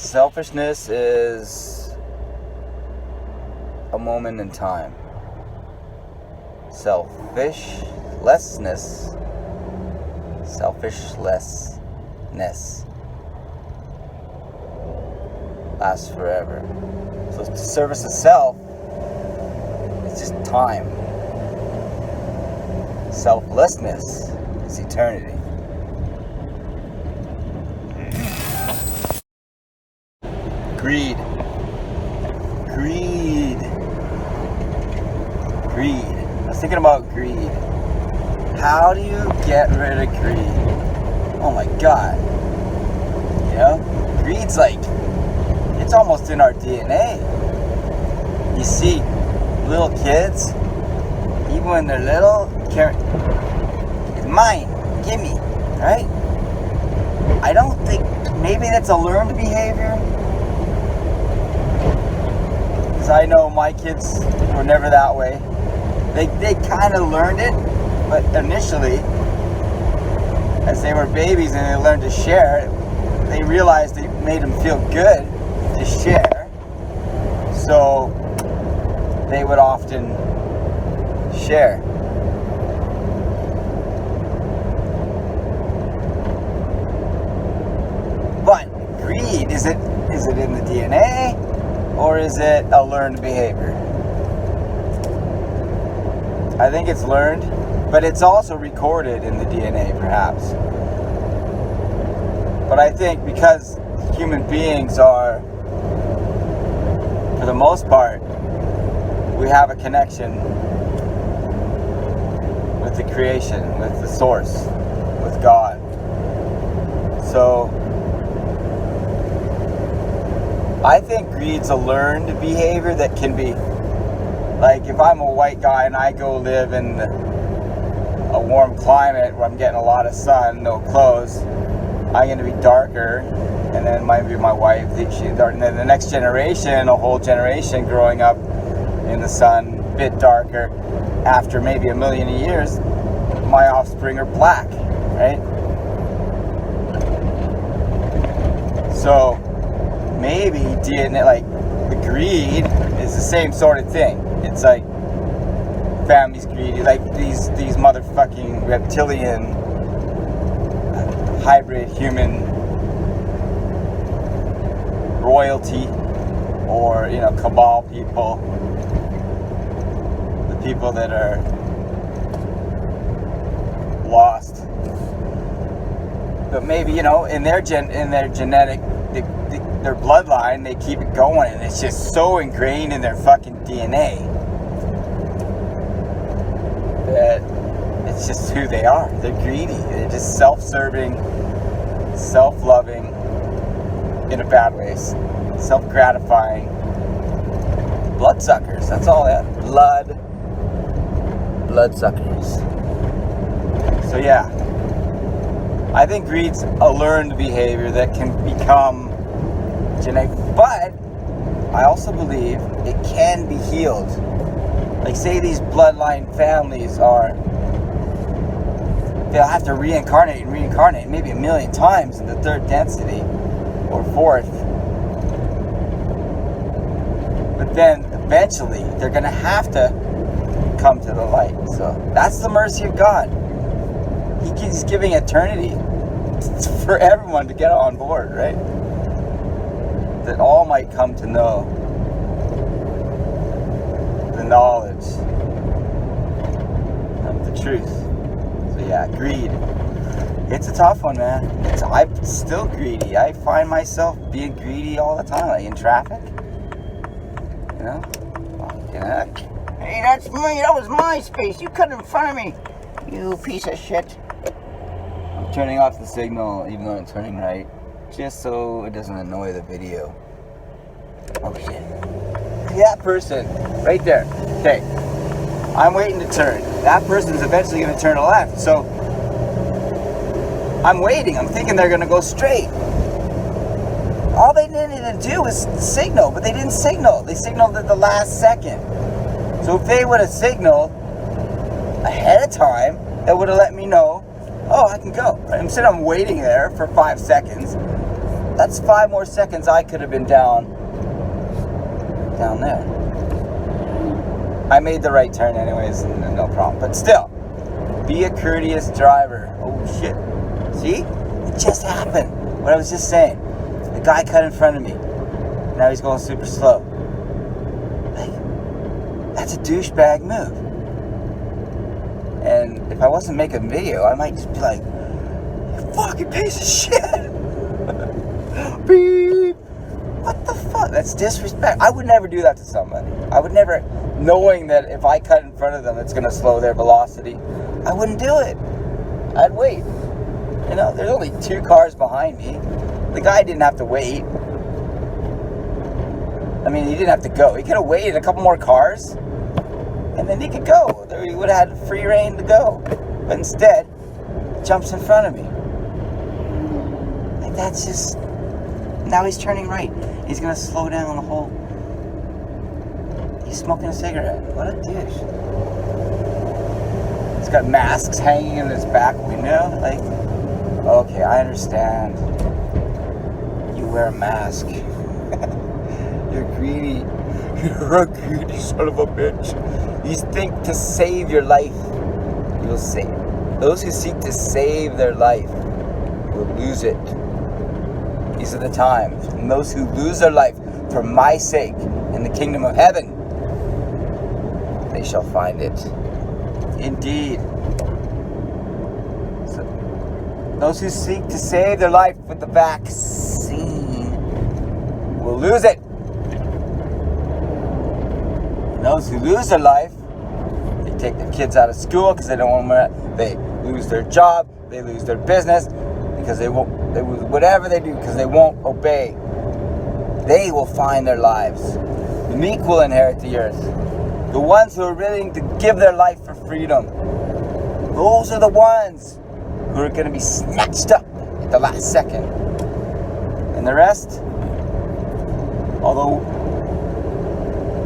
Selfishness is a moment in time. Selfishlessness lasts forever. So to service the self, it's just time. Selflessness is eternity. Greed. I was thinking about greed. How do you get rid of greed? Oh my God. You know? Greed's like, it's almost in our DNA. You see little kids, even when they're little, it's mine, gimme, right? I don't think, maybe that's a learned behavior. Because I know my kids were never that way. They kind of learned it, but initially, as they were babies and they learned to share, they realized it made them feel good to share. So they would often share. But greed, is it in the DNA or is it a learned behavior? I think it's learned, but it's also recorded in the DNA perhaps. But I think because human beings are, for the most part, we have a connection with the creation, with the source, with God. So I think greed's a learned behavior that can be, like if I'm a white guy and I go live in a warm climate where I'm getting a lot of sun, no clothes, I'm going to be darker, and then maybe my wife thinks she's dark, and then the next generation, a whole generation growing up in the sun, a bit darker, after maybe a million years, my offspring are black, right? So maybe DNA, like the greed is the same sort of thing. It's like families greedy, like these motherfucking reptilian hybrid human royalty, or cabal people, the people that are lost, but maybe in their genetic, their bloodline, they keep it going, and it's just so ingrained in their fucking DNA that it's just who they are. They're greedy. They're just self-serving, self-loving, in a bad ways, self-gratifying bloodsuckers. That's all that. Bloodsuckers. So yeah, I think greed's a learned behavior that can become genetic, but I also believe it can be healed. Like say these bloodline families they'll have to reincarnate maybe 1 million times in the third density or fourth, but then eventually they're going to have to come to the light. So that's the mercy of God. He's giving eternity for everyone to get on board, right? That all might come to know the knowledge of the truth. So yeah, greed. It's a tough one, man. I'm still greedy. I find myself being greedy all the time, like in traffic. Hey, that's me. That was my space. You cut in front of me. You piece of shit. I'm turning off the signal, even though I'm turning right, just so it doesn't annoy the video. Oh shit. See that person right there. Okay. I'm waiting to turn. That person's eventually going to turn left. So I'm waiting. I'm thinking they're going to go straight. All they needed to do was signal, but they didn't signal. They signaled at the last second. So if they would have signaled ahead of time, that would have let me know, oh, I can go. I'm waiting there for 5 seconds. That's 5 more seconds I could have been down there. I made the right turn anyways, no problem. But still, be a courteous driver. Oh shit. See? It just happened. What I was just saying. The guy cut in front of me. Now he's going super slow. Like, that's a douchebag move. And if I wasn't making a video, I might just be like, you fucking piece of shit. Beep. What the fuck? That's disrespect. I would never do that to somebody. I would never, knowing that if I cut in front of them, it's going to slow their velocity. I wouldn't do it. I'd wait. You know, there's only 2 cars behind me. The guy didn't have to wait. I mean, he didn't have to go. He could have waited a couple more cars, and then he could go. He would have had free reign to go. But instead, he jumps in front of me. Like, that's just... Now he's turning right. He's going to slow down the whole... He's smoking a cigarette. What a douche. He's got masks hanging in his back window. Like, okay, I understand. You wear a mask. You're greedy. You're a greedy son of a bitch. You think to save your life, you'll save. Those who seek to save their life will lose it. These are the times. And those who lose their life for my sake in the kingdom of heaven, they shall find it. Indeed. So, those who seek to save their life with the vaccine will lose it. And those who lose their life, they take their kids out of school because they don't want them. They lose their job. They lose their business because they won't. They will, whatever they do, because they won't obey. They will find their lives. The meek will inherit the earth. The ones who are willing to give their life for freedom. Those are the ones who are going to be snatched up at the last second. And the rest, although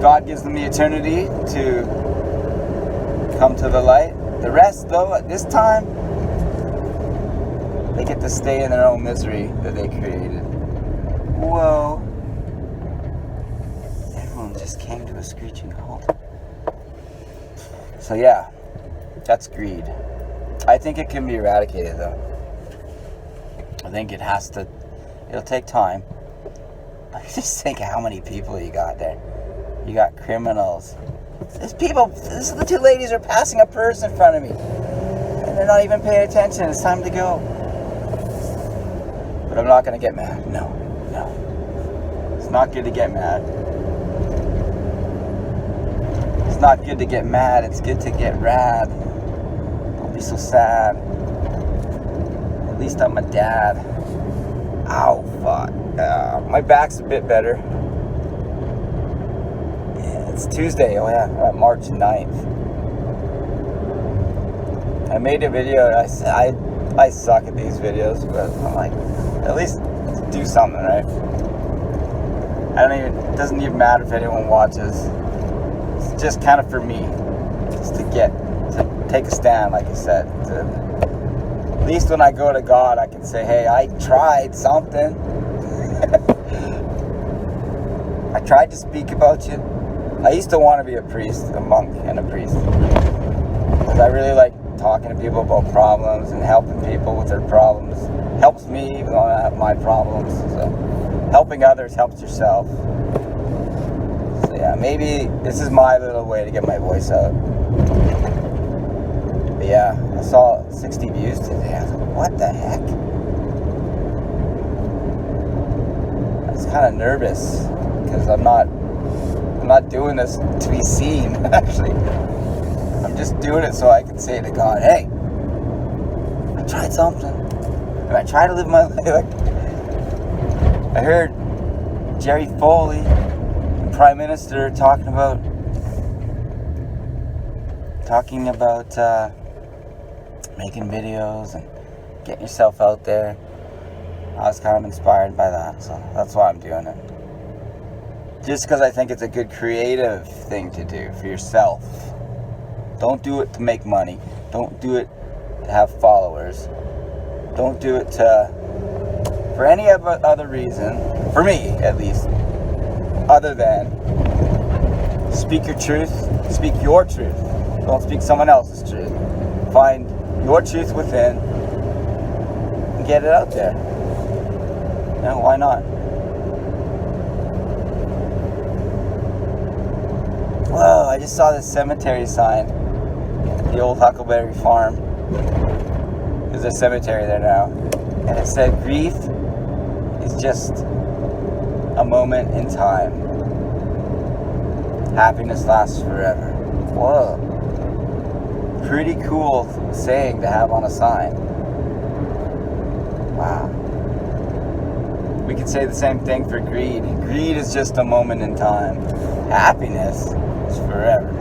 God gives them the eternity to come to the light, the rest, though, at this time, they get to stay in their own misery that they created. Whoa. Everyone just came to a screeching halt. So yeah, that's greed. I think it can be eradicated though. I think it has to, it'll take time. But just think how many people you got there. You got criminals. There's people, this is the 2 ladies are passing a purse in front of me. And they're not even paying attention, it's time to go. But I'm not going to get mad. No. It's not good to get mad. It's not good to get mad. It's good to get rad. Don't be so sad. At least I'm a dad. Ow, fuck. My back's a bit better. Yeah, it's Tuesday. Oh yeah, March 9th. I made a video. I suck at these videos, but I'm like, at least do something, right? It doesn't even matter if anyone watches. It's just kind of for me, just to take a stand, like I said. At least when I go to God, I can say, hey, I tried something. I tried to speak about you. I used to want to be a priest, a monk and a priest. Because I really like talking to people about problems and helping people with their problems. Helps me even though I have my problems. So helping others helps yourself. So yeah, maybe this is my little way to get my voice out. But yeah, I saw 60 views today. I was like, what the heck? I was kind of nervous because I'm not doing this to be seen, actually. I'm just doing it so I can say to God, hey, I tried something. And I try to live my life. Like, I heard Jerry Foley, the Prime Minister, talking about making videos and getting yourself out there. I was kind of inspired by that, so that's why I'm doing it. Just because I think it's a good creative thing to do for yourself. Don't do it to make money. Don't do it to have followers. Don't do it to for any other reason, for me at least, other than speak your truth, speak your truth. Don't speak someone else's truth. Find your truth within and get it out there. No, why not? Whoa, I just saw this cemetery sign. The old Huckleberry Farm. There's a cemetery there now. And it said, grief is just a moment in time. Happiness lasts forever. Whoa. Pretty cool saying to have on a sign. Wow. We could say the same thing for greed. Greed is just a moment in time. Happiness is forever.